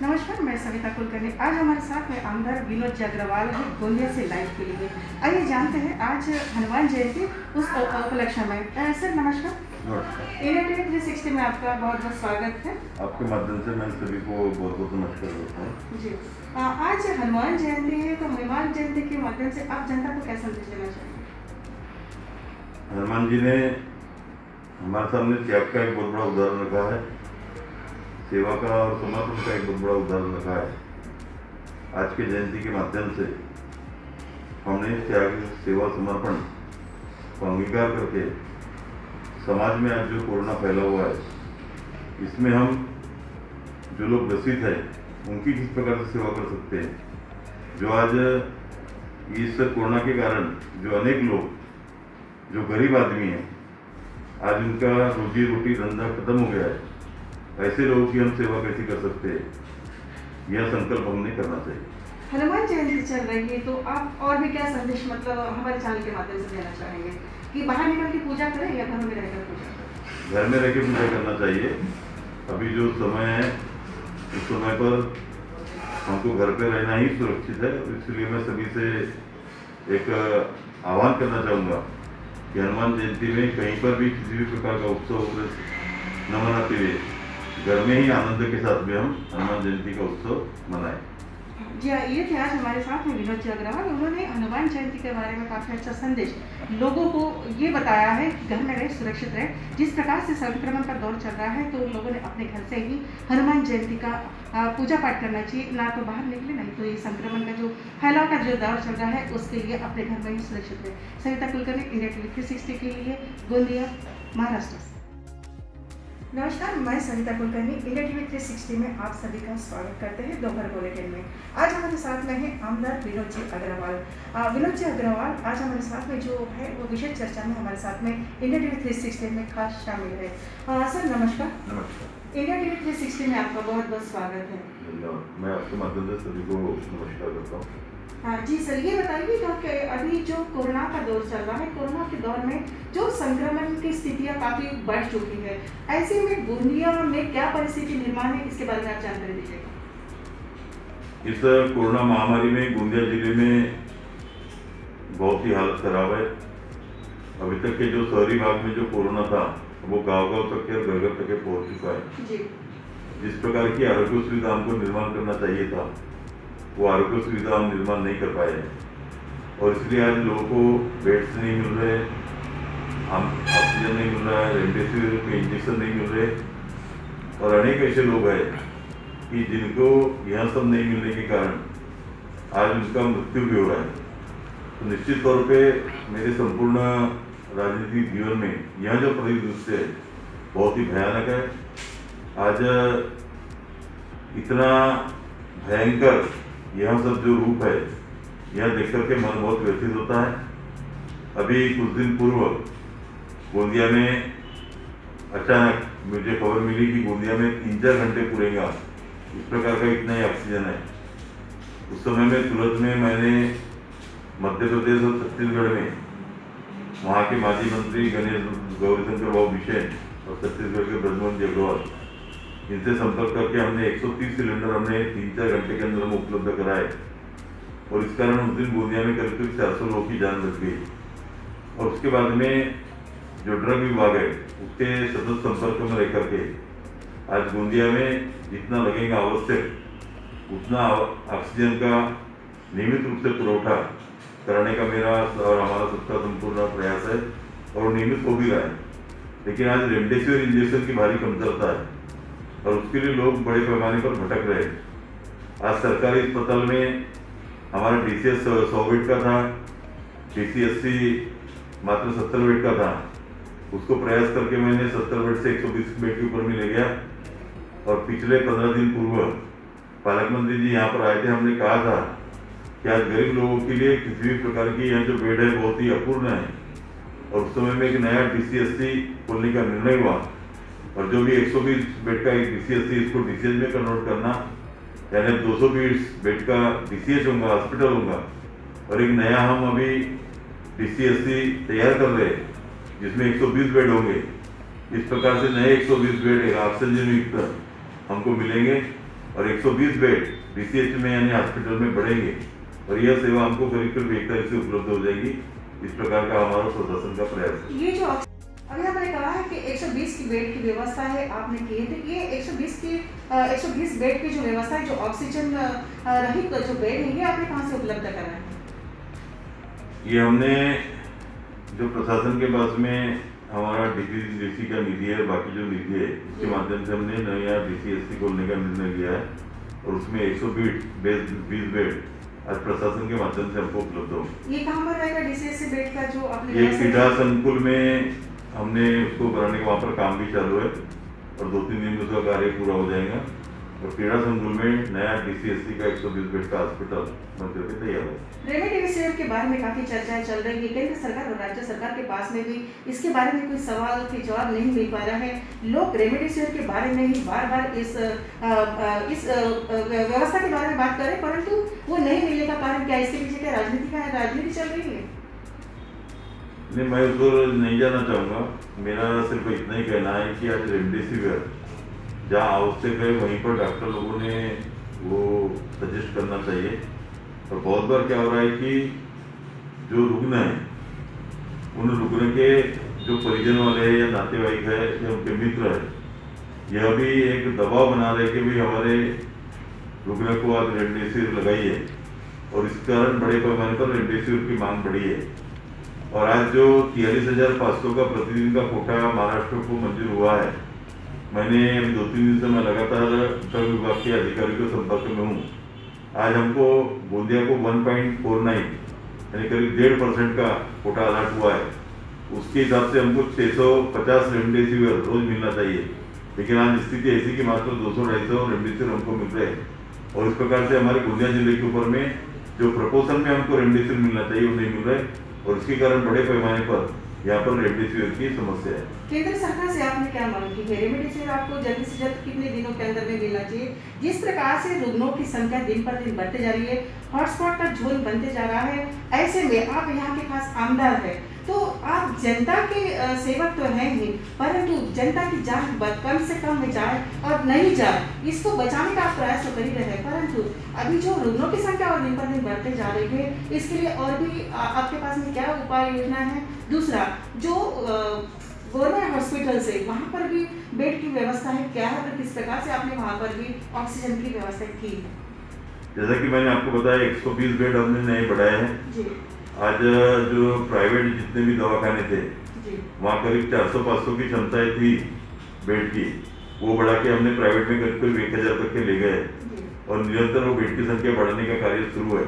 नमस्कार, मैं सविता कुलकर्णी। आज हमारे साथ में आमदार विनोद जी अग्रवाल हैं गोंदिया से लाइव के लिए। आइए जानते हैं आज हनुमान जयंती उस उपलक्ष्य में। सर नमस्कार। नमस्कार। इंडिया टीवी 360 में आपका बहुत बहुत स्वागत है। आपके माध्यम से मैं सभी को बहुत बहुत नमस्कार करता हूँ। जी, आज हनुमान जयंती है, तो हनुमान जयंती के माध्यम से आप जनता को क्या संदेश देना चाहेंगे? हनुमान जी ने हमारे सामने त्याग का एक बहुत बड़ा उदाहरण रखा है, सेवा का और समर्पण का एक बहुत बड़ा उदाहरण रखा है। आज के जयंती के माध्यम से हमने त्याग, सेवा, समर्पण को अंगीकार करके समाज में आज जो कोरोना फैला हुआ है, इसमें हम जो लोग ग्रसित हैं उनकी किस प्रकार से सेवा कर सकते हैं। जो आज इस कोरोना के कारण जो अनेक लोग जो गरीब आदमी हैं, आज उनका रोजी रोटी धंधा खत्म हो गया है, ऐसे लोगों की हम सेवा कैसे कर सकते हैं, यह संकल्प हमने करना चाहिए। हनुमान जयंती चल रही है, तो आप और भी क्या संदेश हमारे चैनल के माध्यम से देना चाहेंगे कि बाहर निकल के पूजा करें या घर में रहकर पूजा करें? घर में रह के पूजा करना चाहिए। अभी जो समय है उस समय पर हमको घर पे रहना ही सुरक्षित है। इसलिए मैं सभी से एक आह्वान करना चाहूँगा कि हनुमान जयंती में कहीं पर भी किसी भी प्रकार का उत्सव न मनाते हुए घर में ही आनंद के साथ में हम हनुमान जयंती का उत्सव मनाएं। जी हाँ, ये थे आज हमारे साथ में विनोद जी अग्रवाल। उन्होंने हनुमान जयंती के बारे में काफ़ी अच्छा संदेश लोगों को ये बताया है कि घर में रहे, सुरक्षित रहे। जिस प्रकार से संक्रमण का दौर चल रहा है, तो लोगों ने अपने घर से ही हनुमान जयंती का पूजा पाठ करना चाहिए, ना तो बाहर निकले, नहीं तो ये संक्रमण का जो फैलाव का जो दौर चल रहा है उसके लिए अपने घर में ही सुरक्षित रहे। सविता कुलकर्णी, इंडिया टीवी 360 के लिए, गोंदिया, महाराष्ट्र से। नमस्कार, मैं सविता कुलकर्णी, इंडिया टीवी 360 में आप सभी का स्वागत करते हैं दोपहर बुलेटिन में। आज हमारे साथ में है आमदार विनोद जी अग्रवाल। विनोद जी अग्रवाल आज हमारे साथ में जो है वो विशेष चर्चा में हमारे साथ में इंडिया टीवी 360 में खास शामिल है। सर नमस्कार। नमस्कार। इंडिया टीवी 360 में आपका बहुत बहुत स्वागत है। मैं आपके माध्यम से सभी को नमस्कार करता हूँ। हाँ जी सर, ये बताइए कि अभी जो कोरोना का दौर चल रहा है, कोरोना के दौर में जो संक्रमण की स्थितियाँ काफ़ी बढ़ चुकी है, ऐसे में गोंदिया में क्या परिस्थिति निर्माण है, इसके बारे में आप जानकारी दीजिएगा। इस कोरोना महामारी में गोंदिया जिले में बहुत ही हालत खराब है। अभी तक के जो शहरी भाग में जो कोरोना था वो गांव-गांव तक के, घर-घर तक के पहुंच चुका है। जी। जिस प्रकार की आरोग्य सुविधा हमको निर्माण करना चाहिए था, वो आरोग्य सुविधा हम निर्माण नहीं कर पाए हैं और इसलिए आज लोगों को बेड्स नहीं मिल रहे, हम ऑक्सीजन नहीं मिल रहा है, रेमडेसिविर के इंजेक्शन नहीं मिल रहे और अनेक ऐसे लोग हैं कि जिनको यह सब नहीं मिलने के कारण आज उनका मृत्यु भी हो रहा है। तो निश्चित तौर पे मेरे संपूर्ण राजनीतिक जीवन में यह जो परिदृश्य है बहुत ही भयानक है। आज इतना भयंकर यह सब जो रूप है, यह देख करके मन बहुत व्यथित होता है। अभी कुछ दिन पूर्व गोंदिया में अचानक मुझे खबर मिली कि गोंदिया में 3-4 घंटे पूरेगा, इस प्रकार का इतना ही ऑक्सीजन है। उस समय में तुरंत में मैंने मध्य प्रदेश और छत्तीसगढ़ में वहाँ के माजी मंत्री गणेश गौरीशंकर बाबू बिसेन और छत्तीसगढ़ के ब्रजमोहन जी अग्रवाल, इनसे संपर्क करके हमने 130 सिलेंडर हमने 3-4 घंटे के अंदर में उपलब्ध कराए और इस कारण उस दिन गोंदिया में करीब 400 लोगों की जान बच गई। और उसके बाद में जो ड्रग विभाग है उसके सतत संपर्क में रह करके आज गोंदिया में जितना लगेगा आवश्यक उतना ऑक्सीजन का नियमित रूप से पुरवठा कराने का मेरा और हमारा सबका संपूर्ण प्रयास है और नियमित हो भी रहा है। लेकिन आज रेमडेसिविर इंजेक्शन की भारी कमतरता है और उसके लिए लोग बड़े पैमाने पर भटक रहे हैं। आज सरकारी अस्पताल में हमारा DCS 100 बेड का था, DCSC मात्र 70 बेड का था। उसको प्रयास करके मैंने 70 बेड से 120 बेड के ऊपर में ले गया और पिछले 15 दिन पूर्व पालक मंत्री जी यहाँ पर आए थे। हमने कहा था कि आज गरीब लोगों के लिए किसी भी प्रकार की यह जो बेड है बहुत ही अपूर्ण है और उस समय में एक नया DCSC खोलने का निर्णय हुआ और जो भी 120 बेड का एक DCSC इसको DCH में कन्वर्ट करना, यानी 220 बेड का DCH होगा, हॉस्पिटल होगा और एक नया हम अभी DCSC तैयार कर रहे हैं जिसमें 120 बेड होंगे। इस प्रकार से नए 120 बेड ऑक्सीजन युक्त हमको मिलेंगे और 120 बेड DCH में यानी हॉस्पिटल में बढ़ेंगे और यह सेवा हमको करीब 1 तारीख से उपलब्ध हो जाएगी। इस प्रकार का हमारा प्रशासन का प्रयास है। ये जो अभी आपने कहा है कि 120 की बेड की व्यवस्था है, आपने की है, तो ये 120 बेड की जो व्यवस्था है, जो ऑक्सीजन रहित जो बेड है, ये आपने कहाँ से उपलब्ध कराया है? ये हमने जो प्रशासन के पास में हमारा डीसी का निधि है, बाकी जो निधि है इसके माध्यम से हमने नया DCSC खोलने का निर्णय लिया है और उसमें 120 बेड आज प्रशासन के माध्यम से हमको उपलब्ध हो। ये कहाँ पर रहेगा DCSC बेड का जो आपने? ये क्रीड़ा संकुल में हमने उसको बनाने का वहाँ पर काम भी चालू है और 2-3 दिन में उसका कार्य पूरा हो जाएगा और क्रीड़ा संकुल में नया DCSC का 120 बेड का हॉस्पिटल बनकर के तैयार है। रेमडेसिविर के बारे में काफी चर्चाएं चल रही है, केंद्र सरकार और राज्य सरकार के पास में भी इसके बारे में कोई सवाल के जवाब नहीं मिल पा रहा है। लोग रेमडेसिविर के बारे में ही बार बार इस व्यवस्था के बारे में बात करें, परंतु वो नहीं मिलने का कारण क्या? इसके पीछे क्या राजनीति चल रही है? नहीं, मैं उसको नहीं जाना चाहूँगा। मेरा सिर्फ इतना ही कहना है कि आज रेमडेसिविर जहाँ आवश्यक है वहीं पर डॉक्टर लोगों ने वो सजेस्ट करना चाहिए। और बहुत बार क्या हो रहा है कि जो रुग्ण है उन रुग्ण के जो परिजन वाले हैं या नातेवाईक है या उनके मित्र है, यह भी एक दबाव बना रहे कि भाई हमारे रुग्ण को आज रेमडेसिविर लगाई है और इस कारण बड़े पैमाने पर रेमडेसिविर की मांग बढ़ी है। और आज जो 43,500 का प्रतिदिन का कोटा महाराष्ट्र को मंजूर हुआ है, मैंने अभी 2-3 दिन से मैं लगातार ड्रग विभाग के अधिकारी के संपर्क में हूँ। आज हमको गोंदिया को 1.49 यानी करीब 1.5% का कोटा अलर्ट हुआ है। उसके हिसाब से हमको 650 रेमडेसिविर रोज मिलना चाहिए, लेकिन आज स्थिति ऐसी कि मात्र 200-250 रेमडेसिविर हमको मिल रहे हैं और इस प्रकार से हमारे गोंदिया जिले के ऊपर में जो प्रपोर्शन में हमको रेमडेसिविर मिलना चाहिए वो नहीं मिल रहा है और इसके कारण बड़े पैमाने पर यहाँ पर रेमडेसिविर की समस्या है। केंद्र सरकार से आपने क्या मांग की है? रेमडेसिविर आपको जल्द से जल्द कितने दिनों के अंदर में मिलना चाहिए? जिस प्रकार से रुग्णों की संख्या दिन पर दिन बढ़ते जा रही है, हॉटस्पॉट का जोन बनते जा रहा है, ऐसे में आप यहाँ के खास आमदार है, तो आप जनता के सेवक तो हैं ही, परंतु जनता की जान कम से कम में जाए और नहीं जाए, इसको बचाने का आप प्रयास तो कर ही रहे हैं, परंतु अभी जो रुग्णों की संख्या और दिन पर दिन बढ़ते जा रही है, इसके लिए और भी आपके पास में क्या उपाय योजना है? दूसरा, जो गवर्नमेंट हॉस्पिटल से वहाँ पर भी बेड की व्यवस्था है क्या है, तो किस प्रकार से आपने वहाँ पर भी ऑक्सीजन की व्यवस्था की? जैसा कि मैंने आपको बताया 120 बेड हमने नए बढ़ाए हैं। आज जो प्राइवेट जितने भी दवाखाने थे वहाँ करीब 400-500 की क्षमताएं थी बेड की, वो बढ़ा के हमने प्राइवेट में करीब 1,000 तक के ले गए और निरंतर वो बेड की संख्या बढ़ाने का कार्य शुरू है।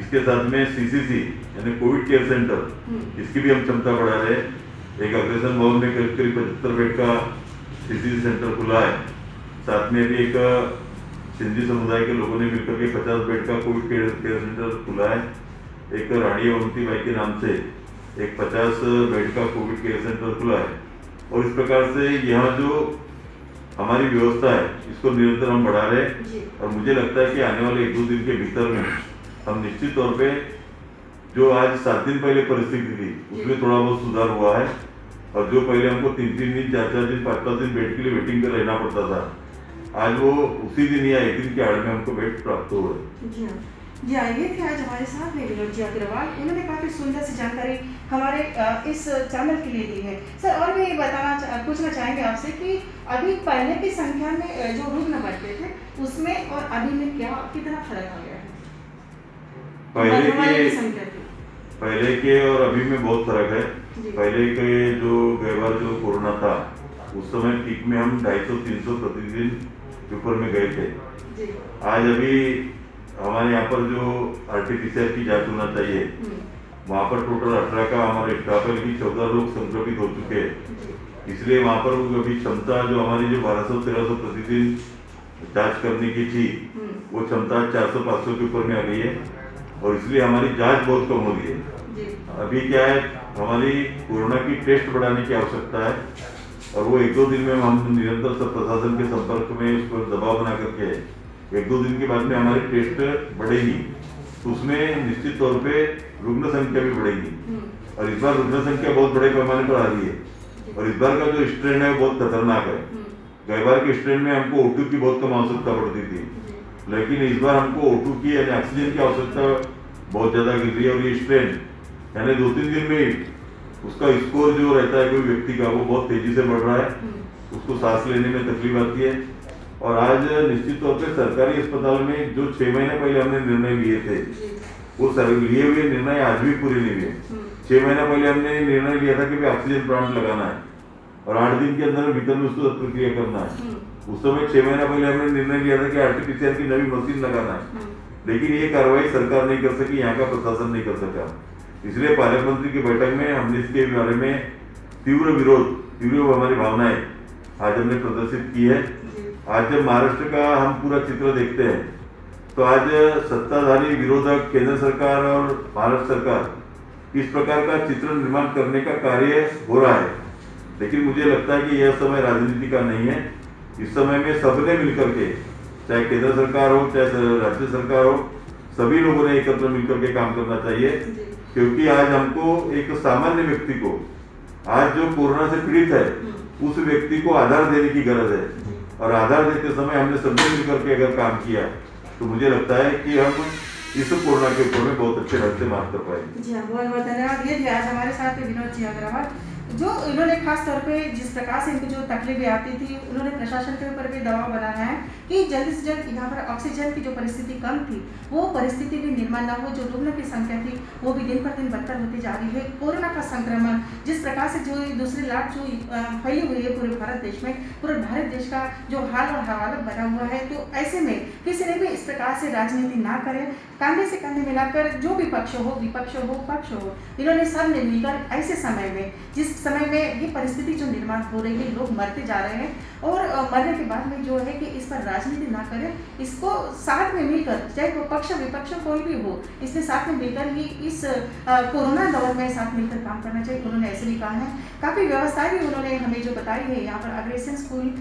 इसके साथ में CCC यानी कोविड केयर सेंटर, इसकी भी हम क्षमता बढ़ा रहे हैं। एक अग्रसन भवन में करीब 75 बेड का CCC सेंटर खुला है। साथ में भी एक सिंधी समुदाय के लोगों ने मिलकर के 50 बेड का कोविड केयर सेंटर खुला है। एक रानी अवंती बाई के नाम से एक 50 बेड का कोविड केयर सेंटर खुला है और इस प्रकार से यहाँ जो हमारी व्यवस्था है इसको निरंतर हम बढ़ा रहे हैं और मुझे लगता है कि आने वाले 1-2 दिन के भीतर में हम निश्चित तौर पे जो आज 7 दिन पहले परिस्थिति थी उसमें थोड़ा बहुत सुधार हुआ है और जो पहले हमको 3-3 दिन 4-4 दिन 5-5 दिन बेड के लिए वेटिंग कर रहना पड़ता था, आज वो उसी दिन या एक दिन के आड़ में हमको बेड प्राप्त हो रहे हैं। जी हाँ, ये थे आज हमारे साथ में विनोद जी अग्रवाल। उन्होंने काफ़ी सुंदर सी जानकारी हमारे इस चैनल के लिए दी है। सर, और भी पूछना चाहेंगे आपसे कि अभी पहले की संख्या में जो रुग्ण बढ़ते थे उसमें और अभी में कितना फर्क आ गया है? पहले के और अभी में बहुत फर्क है। पहले के जो गए बार जो कोरोना था उस समय पीक में हम 250-300 प्रतिदिन के ऊपर में गए थे। आज अभी हमारे यहाँ पर जो RT-PCR की जांच होना चाहिए वहाँ पर टोटल 18 का हमारे स्टाफ है, लेकिन 14 लोग संक्रमित हो चुके हैं। इसलिए वहाँ पर अभी क्षमता जो हमारी जो 1200-1300 प्रतिदिन जांच करने की थी वो क्षमता 400-500 के ऊपर में आ गई है और इसलिए हमारी जांच बहुत कम हो रही है। अभी क्या है, हमारी कोरोना की टेस्ट बढ़ाने की आवश्यकता है और वो 1-2 दिन में हम निरंतर सब प्रशासन के संपर्क में उस पर दबाव बना करके 1-2 दिन के बाद में हमारी टेस्ट बढ़ेगी तो उसमें निश्चित तौर पे रुग्ण संख्या भी बढ़ेगी और इस बार रुग्ण संख्या बहुत बड़े पैमाने पर आ रही है और इस बार का जो स्ट्रेन है वो बहुत खतरनाक है। कई बार के स्ट्रेन में हमको O2 की बहुत कम आवश्यकता पड़ती थी, लेकिन इस बार हमको O2 की यानी ऑक्सीजन की आवश्यकता बहुत ज़्यादा गिर रही है। और ये स्ट्रेन यानी 2-3 दिन में ही उसका स्कोर जो रहता है कोई व्यक्ति का वो बहुत तेजी से बढ़ रहा है, उसको सांस लेने में तकलीफ आती है। और आज निश्चित तौर पे सरकारी अस्पताल में जो 6 महीने पहले हमने निर्णय लिए थे, वो लिए हुए निर्णय आज भी पूरे नहीं हुए। 6 महीने पहले हमने निर्णय लिया था कि ऑक्सीजन प्लांट लगाना है और 8 दिन के अंदर भीतर में उसको प्रक्रिया करना है। उस समय 6 महीने पहले हमने निर्णय लिया था कि RT-PCR की नई मशीन लगाना है, लेकिन ये कार्रवाई सरकार नहीं कर सकी, यहाँ का प्रशासन नहीं कर सका। इसलिए पार्लियामेंट मंत्री की बैठक में हमने इसके बारे में तीव्र हमारी भावनाएं आज हमने प्रदर्शित की है। आज जब महाराष्ट्र का हम पूरा चित्र देखते हैं तो आज सत्ताधारी विरोधक केंद्र सरकार और महाराष्ट्र सरकार इस प्रकार का चित्र निर्माण करने का कार्य हो रहा है, लेकिन मुझे लगता है कि यह समय राजनीति का नहीं है। इस समय में सबने मिलकर के, चाहे केंद्र सरकार हो चाहे राज्य सरकार हो, सभी लोगों ने एकत्र मिलकर के काम करना चाहिए, क्योंकि आज हमको एक सामान्य व्यक्ति को, आज जो कोरोना से पीड़ित है उस व्यक्ति को आधार देने की गरज है। और आधार देते समय हमने सबने मिलकर के अगर काम किया तो मुझे लगता है कि हम इस कोरोना के ऊपर में बहुत अच्छे ढंग से मात कर पाएंगे। जी हाँ, बहुत बहुत धन्यवाद। ये थे आज हमारे साथ विनोद जी अग्रवाल, जो इन्होंने खास तौर पे जिस प्रकार से इनको जो तकलीफें आती थी, उन्होंने प्रशासन के ऊपर भी दबाव बनाया है कि जल्द से जल्द यहाँ पर ऑक्सीजन की जो परिस्थिति कम थी वो परिस्थिति भी निर्माण न हो। जो रुग्णों की संख्या थी वो भी दिन पर दिन बढ़कर होती जा रही है। कोरोना का संक्रमण जिस प्रकार से जो दूसरी लाट जो फैली हुई है पूरे भारत देश में, पूरे भारत देश का जो हाल और हवालत बना हुआ है, तो ऐसे में किसी ने भी इस प्रकार से राजनीति ना करें, कंधे से कंधे मिलाकर जो भी पक्ष हो, विपक्ष हो, पक्ष हो, इन्होंने सब ने मिलकर ऐसे समय में, जिस समय में ये परिस्थिति जो निर्माण हो रही है, लोग मरते जा रहे हैं और मरने के बाद में जो है कि इस पर राजनीति ना करें, इसको साथ में मिलकर, चाहे वो पक्ष विपक्ष कोई भी हो, इसने साथ में मिलकर ही इस कोरोना दौर में साथ मिलकर काम करना चाहिए। उन्होंने ऐसे भी कहा है। काफ़ी व्यवस्थाएं भी उन्होंने हमें जो बताई है, यहाँ पर अग्रेसन स्कूल,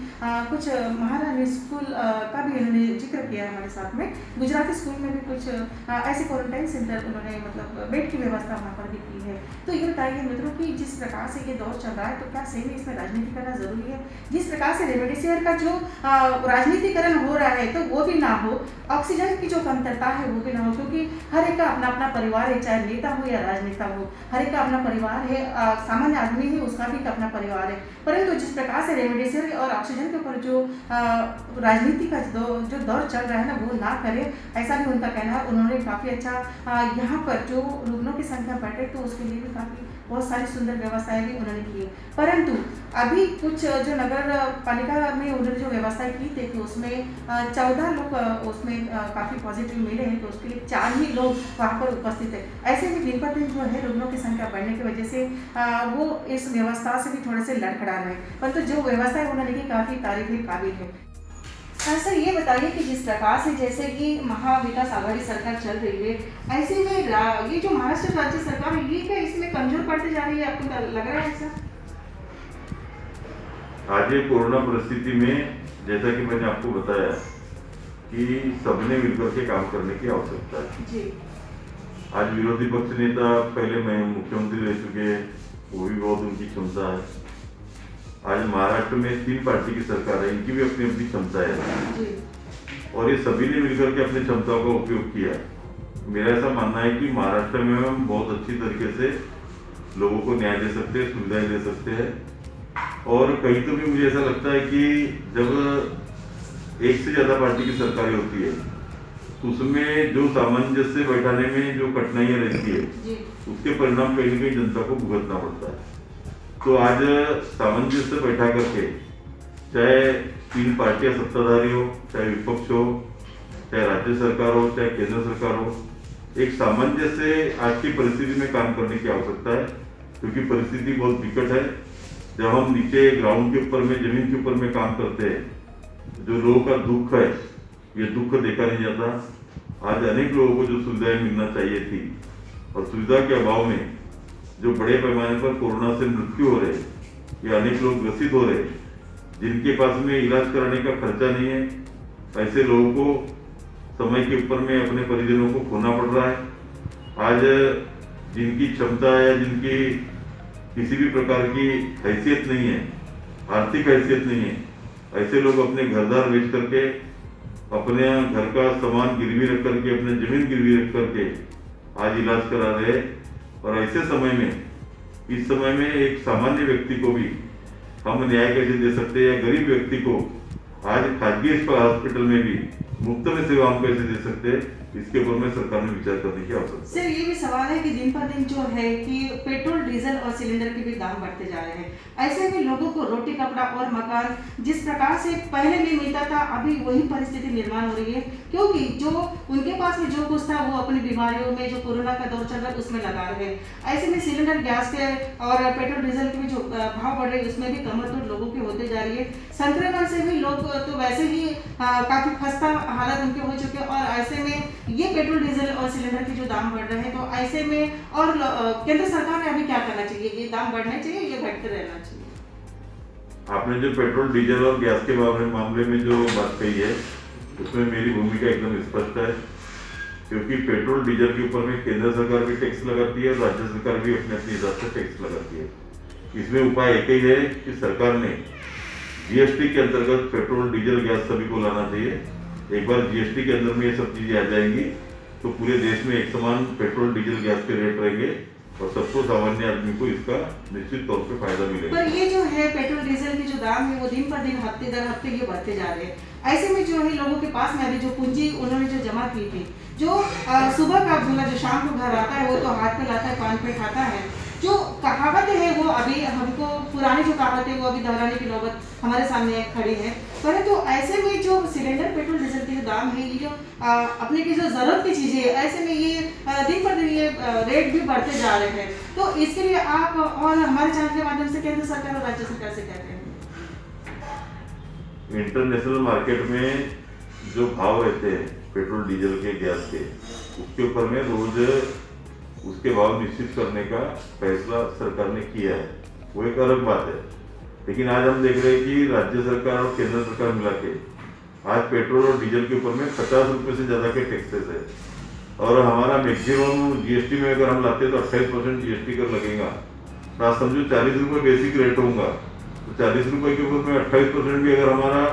कुछ महारानी स्कूल का भी उन्होंने जिक्र किया है हमारे साथ में। गुजराती स्कूल में भी कुछ ऐसे क्वारंटाइन सेंटर उन्होंने मतलब बेड की व्यवस्था वहाँ पर भी की है। तो ये बताइए मित्रों कि जिस प्रकार से ये दौर चल रहा है, तो क्या सही में इसमें राजनीति करना जरूरी है? जिस प्रकार से रेमडेसिविर का जो राजनीतिकरण हो रहा है तो वो भी ना हो, ऑक्सीजन की जो कमतरता है वो भी ना हो, क्योंकि हर एक का अपना अपना परिवार है, चाहे नेता हो या राजनेता हो, हर एक का अपना परिवार है, सामान्य आदमी है उसका भी अपना परिवार है। परंतु जिस प्रकार से रेमडेसिविर और ऑक्सीजन के ऊपर जो राजनीति का जो दौर चल रहा है ना, वो ना करे, ऐसा भी उनका कहना है। उन्होंने काफ़ी अच्छा यहाँ पर जो रुग्णों की संख्या बढ़े तो उसके लिए भी काफ़ी बहुत सारी सुंदर व्यवस्थाएं भी उन्होंने की है। परंतु अभी कुछ जो नगर पालिका में उन्होंने जो व्यवस्थाएं की थी कि उसमें 14 लोग उसमें काफ़ी पॉजिटिव मिले हैं, तो उसके लिए 4 ही लोग वहाँ पर उपस्थित है। ऐसे में दिन पर दिन जो है रुग्णों की संख्या बढ़ने की वजह से वो इस व्यवस्था से भी थोड़े से लड़खड़ा रहे, परंतु जो व्यवस्था है उन्होंने की काफ़ी तारीफ के काबिल है। सर ये बताइए कि जिस प्रकार से जैसे कि महाविकास आघाड़ी सरकार चल रही है, ऐसे में ये जो महाराष्ट्र राज्य सरकार है, ये क्या इसमें कमजोर पड़ती जा रही है? आपको लग रहा है ऐसा? आज ये कोरोना परिस्थिति में जैसा कि मैंने आपको बताया कि सबने मिलकर के काम करने की आवश्यकता है जी। आज विरोधी पक्ष नेता पहले मैं मुख्यमंत्री रह चुके हैं, वो भी बहुत उनकी क्षमता है। आज महाराष्ट्र में 3 पार्टी की सरकार है, इनकी भी अपनी अपनी क्षमता है और ये सभी ने मिलकर के अपनी क्षमताओं का उपयोग किया। मेरा ऐसा मानना है कि महाराष्ट्र में हम बहुत अच्छी तरीके से लोगों को न्याय दे सकते हैं, सुविधाएं दे सकते हैं। और कहीं तो भी मुझे ऐसा लगता है कि जब एक से ज्यादा पार्टी की सरकारें होती है तो उसमें जो सामंजस्य बैठाने में जो कठिनाइयां रहती है, उसके परिणाम कहीं न कहीं जनता को भुगतना पड़ता है। तो आज सामंजस्य बैठा करके, चाहे 3 पार्टियां सत्ताधारी हो, चाहे विपक्ष हो, चाहे राज्य सरकार हो, चाहे केंद्र सरकार हो, एक सामंजस्य आज की परिस्थिति में काम करने की आवश्यकता है, क्योंकि परिस्थिति बहुत विकट है। जब हम नीचे ग्राउंड के ऊपर में, जमीन के ऊपर में काम करते हैं, जो लोगों का दुख है, ये दुख देखा नहीं जाता। आज अनेक लोगों को जो सुविधाएं मिलना चाहिए थी और सुविधा के अभाव में जो बड़े पैमाने पर कोरोना से मृत्यु हो रहे, या अनेक लोग ग्रसित हो रहे, जिनके पास में इलाज कराने का खर्चा नहीं है, ऐसे लोगों को समय के ऊपर में अपने परिजनों को खोना पड़ रहा है। आज जिनकी क्षमता है, जिनकी किसी भी प्रकार की हैसियत नहीं है, आर्थिक हैसियत नहीं है, ऐसे लोग अपने घरदार बेच करके, अपने घर का सामान गिरवी रख करके, अपने जमीन गिरवी रख करके आज इलाज करा रहे हैं। और ऐसे समय में, इस समय में एक सामान्य व्यक्ति को भी हम न्याय कैसे दे सकते हैं, या गरीब व्यक्ति को आज खाजगी हॉस्पिटल में भी मुफ्त में सेवा हम कैसे दे सकते हैं, इसके ऊपर में सरकार में विचार करने की आवश्यकता है। सर, ये भी सवाल है कि दिन पर दिन जो है कि पेट्रोल, डीजल और सिलेंडर के भी दाम बढ़ते जा रहे हैं। ऐसे में लोगों को रोटी, कपड़ा और मकान जिस प्रकार से पहले नहीं मिलता था, अभी वही परिस्थिति निर्माण हो रही है, क्योंकि जो उनके पास में जो कुछ था वो अपनी बीमारियों में, जो कोरोना का दौर चल रहा है उसमें लगा रहे हैं। ऐसे में सिलेंडर, गैस के और पेट्रोल, डीजल के भी जो भाव बढ़ रहे हैं उसमें भी कमर तो लोगों की होते जा रही है। संक्रमण से भी लोग तो वैसे ही काफी खस्ता हालत उनके हो चुके हैं, और ऐसे में ये पेट्रोल, डीजल और सिलेंडर के जो दाम बढ़ रहे हैं, तो ऐसे में और केंद्र सरकार ने अभी क्या करना चाहिए? ये दाम बढ़ने चाहिए या घटते रहना चाहिए? आपने जो पेट्रोल, डीजल और गैस के मामले में जो बात कही है, उसमें मेरी भूमिका एकदम स्पष्ट है। क्योंकि पेट्रोल, डीजल के ऊपर में केंद्र सरकार भी टैक्स लगाती है, राज्य सरकार भी अपने अपने हिसाब से टैक्स लगाती है। इसमें उपाय एक ही है कि सरकार ने जीएसटी के अंतर्गत पेट्रोल, डीजल, गैस सभी को लाना चाहिए। एक बार जीएसटी के अंदर में ये सब चीजें आ जाएंगी तो पूरे देश में एक समान पेट्रोल, डीजल, गैस के रेट रहेंगे और सबको, सामान्य आदमी को इसका निश्चित तौर पे फायदा मिलेगा। पर ये जो है पेट्रोल, डीजल के जो दाम है वो दिन पर दिन, हफ्ते दर हफ्ते ये बढ़ते जा रहे हैं। ऐसे में जो है लोगों के पास में अभी जो पूंजी उन्होंने जो जमा की थी, जो सुबह का भूला जो शाम को घर आता है वो तो हाथ पे लाता है, पान पे खाता है। जो कहावतें हैं वो अभी हमको, पुरानी जो कहावतें वो अभी दोहराने की नौबत हमारे सामने खड़ी है। परंतु ऐसे में जो सिलेंडर, पेट्रोल, डीजल के जो दाम है, ये जो अपने की जो जरूरत की चीजें है, ऐसे में ये दिन पर दिन ये रेट भी बढ़ते जा रहे हैं। तो इसके लिए आप और हमारे चैनल के माध्यम से केंद्र सरकार और राज्य सरकार से क्या कहेंगे? इंटरनेशनल मार्केट में जो भाव रहते हैं पेट्रोल, डीजल के, गैस के, उसके ऊपर में रोज उसके भाव निश्चित करने का फैसला सरकार ने किया है, वो एक अलग बात है। लेकिन आज हम देख रहे हैं कि राज्य सरकार और केंद्र सरकार मिला के आज पेट्रोल और डीजल के ऊपर में 50 रुपये से ज्यादा के टैक्सेस है। और हमारा मैक्सिमम जीएसटी में अगर हम लाते हैं तो 28% जीएसटी कर लगेगा। तो आप समझो 40 रुपये बेसिक रेट होगा, तो 40 रुपये के ऊपर में 28% भी अगर हमारा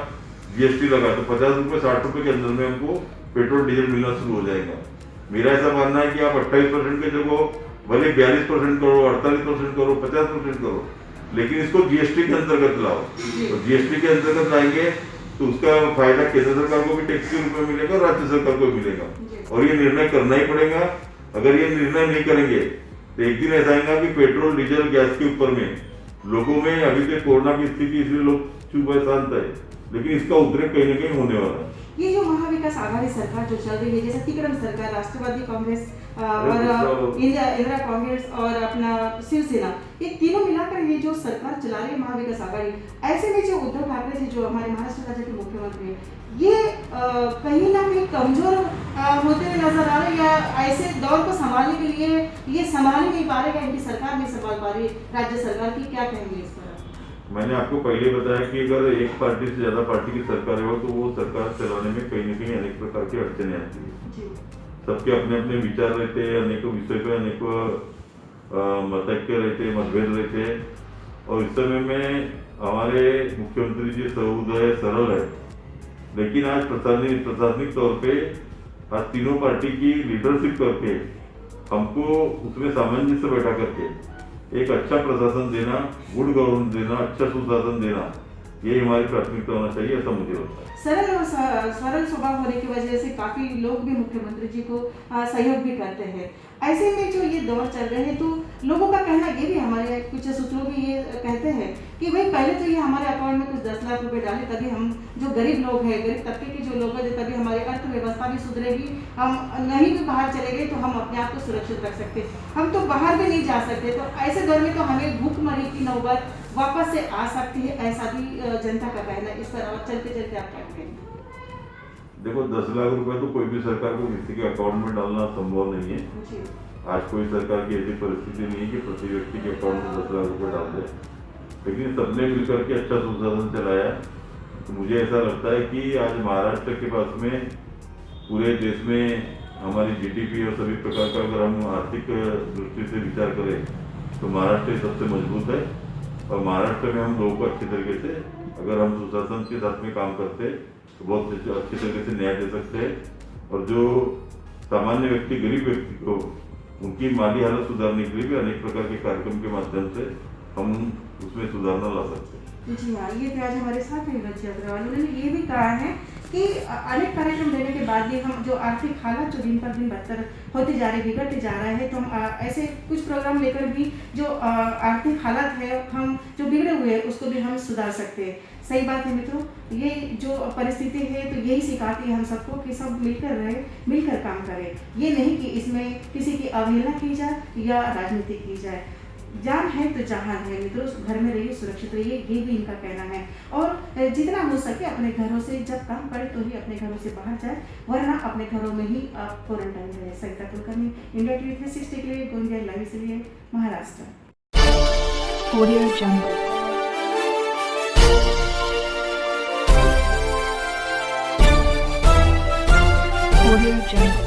जीएसटी लगा तो 50 रुपये 60 रुपये के अंदर में हमको पेट्रोल, डीजल मिलना शुरू हो जाएगा। मेरा ऐसा मानना है कि आप 28% के जगह भले 42% करो, 48% करो, 50% करो, लेकिन इसको जीएसटी के अंतर्गत लाओ। तो जीएसटी के अंतर्गत लाएंगे तो उसका फायदा केंद्र सरकार को भी टैक्स के रूप में मिलेगा, राज्य सरकार को भी मिलेगा। और ये निर्णय करना ही पड़ेगा। अगर ये निर्णय नहीं करेंगे तो एक दिन ऐसा आएगा कि पेट्रोल, डीजल, गैस के ऊपर में लोगों में, अभी तक कोरोना की स्थिति इसलिए लोग चुप है, शांत है, लेकिन इसका उद्रेक कहीं ना कहीं होने वाला है। ये जो महाविकास आघाड़ी सरकार जो चल रही है, जैसे तिकड़म सरकार, राष्ट्रवादी कांग्रेस और इंदिरा कांग्रेस और अपना शिवसेना, ये तीनों मिलाकर ये जो सरकार चला रही है महाविकास आघाड़ी, ऐसे में जो उद्धव ठाकरे जी जो हमारे महाराष्ट्र राज्य के मुख्यमंत्री हैं, ये कहीं ना कहीं कमजोर होते हुए नजर आ रहे हैं, या ऐसे दौर को संभालने के लिए ये संभाल नहीं पा रहे, इनकी सरकार नहीं संभाल पा रही राज्य सरकार की, क्या कहेंगे इस पर? मैंने आपको पहले बताया कि अगर एक पार्टी से ज्यादा पार्टी की सरकार हो तो वो सरकार चलाने में कहीं न कहीं अनेक प्रकार की अड़चने आती है। सबके अपने अपने विचार रहते हैं, अनेकों विषय पे अनेकों मतैक्य रहते हैं, मतभेद रहते हैं। और इस समय में हमारे मुख्यमंत्री जी सऊद है, सरल है, लेकिन आज प्रशासनिक तौर पे आज तीनों पार्टी की लीडरशिप करके हमको उसमें सामंजस्य बैठा करके एक अच्छा प्रशासन देना, गुड गवर्नेंस देना, अच्छा सुशासन देना, ये हमारी प्राथमिकता होना चाहिए, ऐसा मुझे लगता है। सरल स्वभाव होने की वजह से काफी लोग भी मुख्यमंत्री जी को सहयोग भी करते हैं। ऐसे में जो ये दौर चल रहे हैं, तो लोगों का कहना ये भी, हमारे कुछ सूत्रों भी ये कहते हैं कि भाई पहले तो ये हमारे अकाउंट में कुछ 10 लाख रुपए डाले, तभी हम जो गरीब लोग हैं, गरीब तबके के जो लोग हैं, तभी हमारी अर्थव्यवस्था भी सुधरेगी। हम नहीं भी बाहर चले गए तो हम अपने आप को सुरक्षित रख सकते, हम तो बाहर भी नहीं जा सकते, तो ऐसे दौर में तो हमें भूखमरी की नौबत वापस से आ सकती है, ऐसा भी जनता का कहना है। इस पर और चलते चलते आप क्या कहेंगे? देखो, 10 लाख रुपए तो कोई भी सरकार को किसी के अकाउंट में डालना संभव नहीं है। आज कोई सरकार की ऐसी परिस्थिति नहीं है कि प्रति व्यक्ति के अकाउंट में 10 लाख रुपए डाल दे, लेकिन सबने मिलकर के अच्छा सुशासन चलाया। तो मुझे ऐसा लगता है कि आज महाराष्ट्र के पास में पूरे देश में हमारी जीडीपी और सभी प्रकार का अगर हम आर्थिक दृष्टि से विचार करें तो महाराष्ट्र सबसे मजबूत है, और महाराष्ट्र में हम लोगों को अच्छी तरीके से अगर हम सुशासन के साथ में काम करते तो बहुत अच्छी तरीके से न्याय दे सकते हैं। और जो सामान्य व्यक्ति, गरीब व्यक्ति को उनकी माली हालत सुधारने के लिए भी अनेक प्रकार के कार्यक्रम के माध्यम से हम उसमें सुधारना ला सकते हैं। जी हाँ, ये थे आज हमारे साथ में विनोद जी अग्रवाल। उन्होंने ये भी कहा है कि अनेक कार्यक्रम देने के बाद भी हम जो आर्थिक हालत जो दिन पर दिन बदतर होते जा रहे, बिगड़ते जा रहे हैं, तो हम ऐसे कुछ प्रोग्राम लेकर भी जो आर्थिक हालत है हम जो बिगड़े हुए हैं उसको भी हम सुधार सकते हैं। सही बात है मित्रों, ये जो परिस्थिति है तो यही सिखाती है हम सबको कि सब मिलकर रहे, मिलकर काम करें। ये नहीं कि इसमें किसी की अवहेलना की जाए या राजनीति की जाए। जान है तो जहान है मित्रों, घर में रहिए, सुरक्षित रहिए, ये भी इनका कहना है। और जितना हो सके अपने घरों से जब काम पड़े तो ही अपने घरों से बाहर जाए, वरना अपने घरों में ही आप क्वारंटाइन रहे। सरिता कुलकर्णी, इंडिया टीवी 360 के लिए, गोंदिया लाइव से लिए, Maharashtra. Audio Jungle. Audio Jungle.